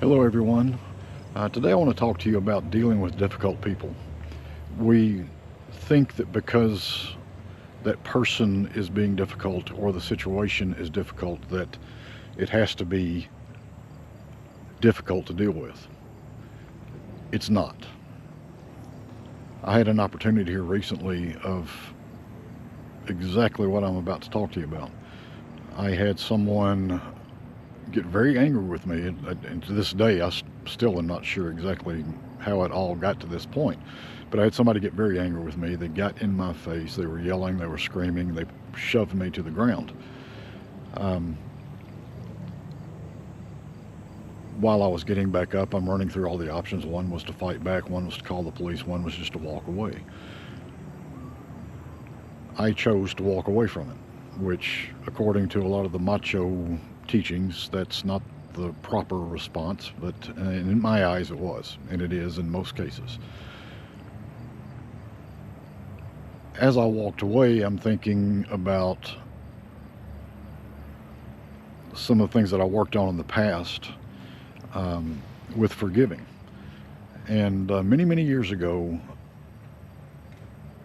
Hello, everyone. Today I want to talk to you about dealing with difficult people. We think that because that person is being difficult or the situation is difficult, that it has to be difficult to deal with. It's not. I had an opportunity here recently of exactly what I'm about to talk to you about. I had someone get very angry with me, and to this day, still am not sure exactly how it all got to this point. But I had somebody get very angry with me. They got in my face. They were yelling. They were screaming. They shoved me to the ground. Um, while I was getting back up, I'm running through all the options. One was to fight back. One was to call the police. One was just to walk away. I chose to walk away from it, which, according to a lot of the macho teachings, that's not the proper response, but in my eyes it was, and it is in most cases. As I walked away, I'm thinking about some of the things that I worked on in the past um, with forgiving. And many, many years ago,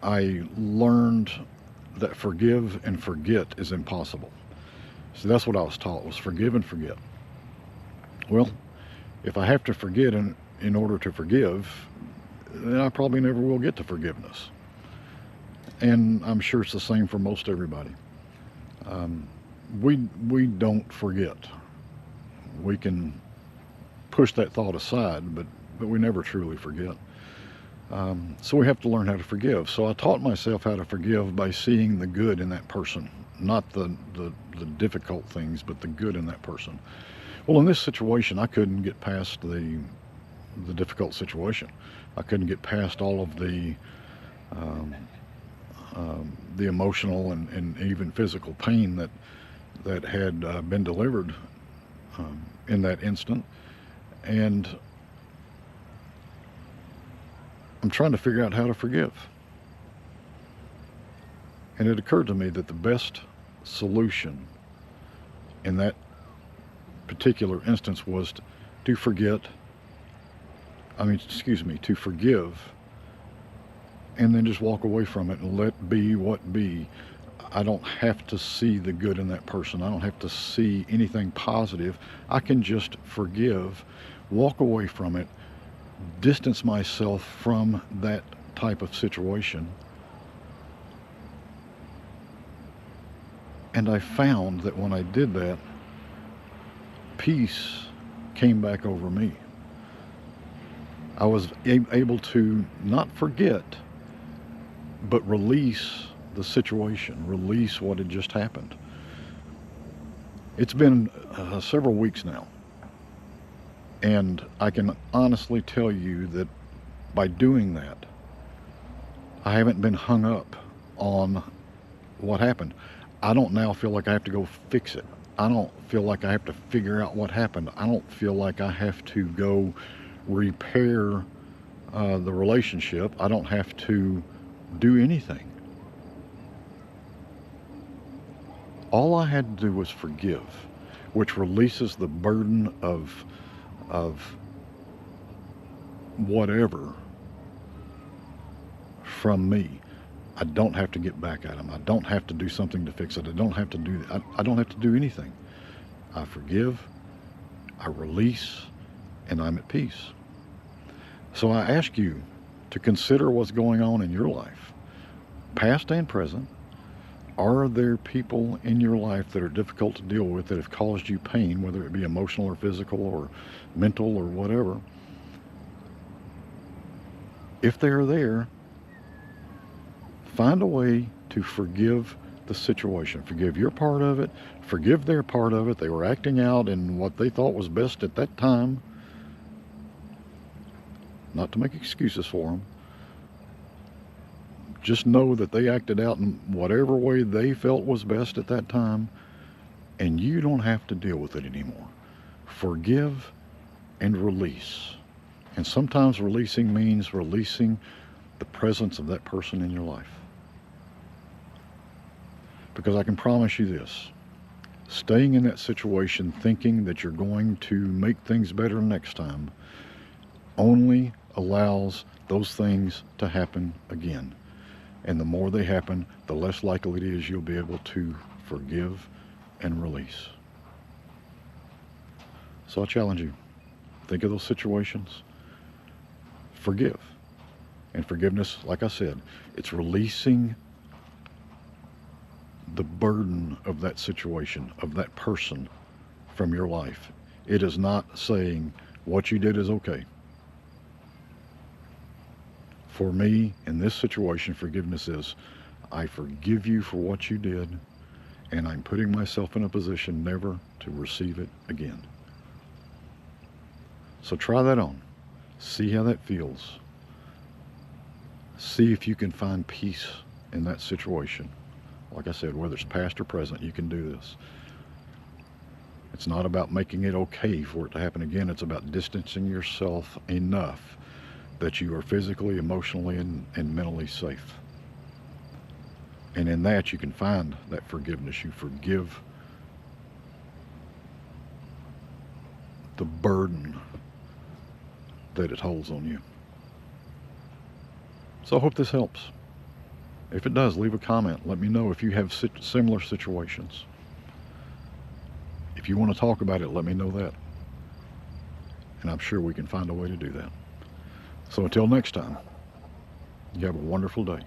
I learned that forgive and forget is impossible. So that's what I was taught, was forgive and forget. Well, if I have to forget in order to forgive, then I probably never will get to forgiveness. And I'm sure it's the same for most everybody. Um, we don't forget. We can push that thought aside, but we never truly forget. So we have to learn how to forgive. So I taught myself how to forgive by seeing the good in that person, not the difficult things, but the good in that person. Well, in this situation, I couldn't get past the difficult situation. I couldn't get past all of um, the emotional and even physical pain that had been delivered in that instant. And I'm trying to figure out how to forgive. And it occurred to me that the best solution in that particular instance was to forget, to forgive, and then just walk away from it and let be what be. I don't have to see the good in that person. I don't have to see anything positive. I can just forgive, walk away from it, distance myself from that type of situation. And I found that when I did that, peace came back over me. I was able to not forget, but release the situation, release what had just happened. It's been several weeks now, and I can honestly tell you that by doing that, I haven't been hung up on what happened. I don't now feel like I have to go fix it. I don't feel like I have to figure out what happened. I don't feel like I have to go repair the relationship. I don't have to do anything. All I had to do was forgive, which releases the burden of whatever from me. I don't have to get back at him. I don't have to do something to fix it. I don't have to do I don't have to do anything. I forgive, I release, and I'm at peace. So I ask you to consider what's going on in your life, past and present. Are there people in your life that are difficult to deal with that have caused you pain, whether it be emotional or physical or mental or whatever? If they are there, find a way to forgive the situation. Forgive your part of it, forgive their part of it. They were acting out in what they thought was best at that time, not to make excuses for them. Just know that they acted out in whatever way they felt was best at that time, and you don't have to deal with it anymore. Forgive and release. And sometimes releasing means releasing the presence of that person in your life. Because I can promise you this, Staying in that situation thinking that you're going to make things better next time only allows those things to happen again. And the more they happen, the less likely it is you'll be able to forgive and release. So I challenge you, think of those situations, forgive. And forgiveness, like I said, it's releasing the burden of that situation, of that person from your life. It is not saying what you did is okay. For me, in this situation, forgiveness is, I forgive you for what you did, and I'm putting myself in a position never to receive it again. So try that on. See how that feels. See if you can find peace in that situation. Like I said, whether it's past or present, you can do this. It's not about making it okay for it to happen again. It's about distancing yourself enough that you are physically, emotionally, and mentally safe. And in that, you can find that forgiveness. You forgive the burden that it holds on you. So I hope this helps. If it does, leave a comment. Let me know if you have similar situations. If you want to talk about it, let me know that. And I'm sure we can find a way to do that. So until next time, you have a wonderful day.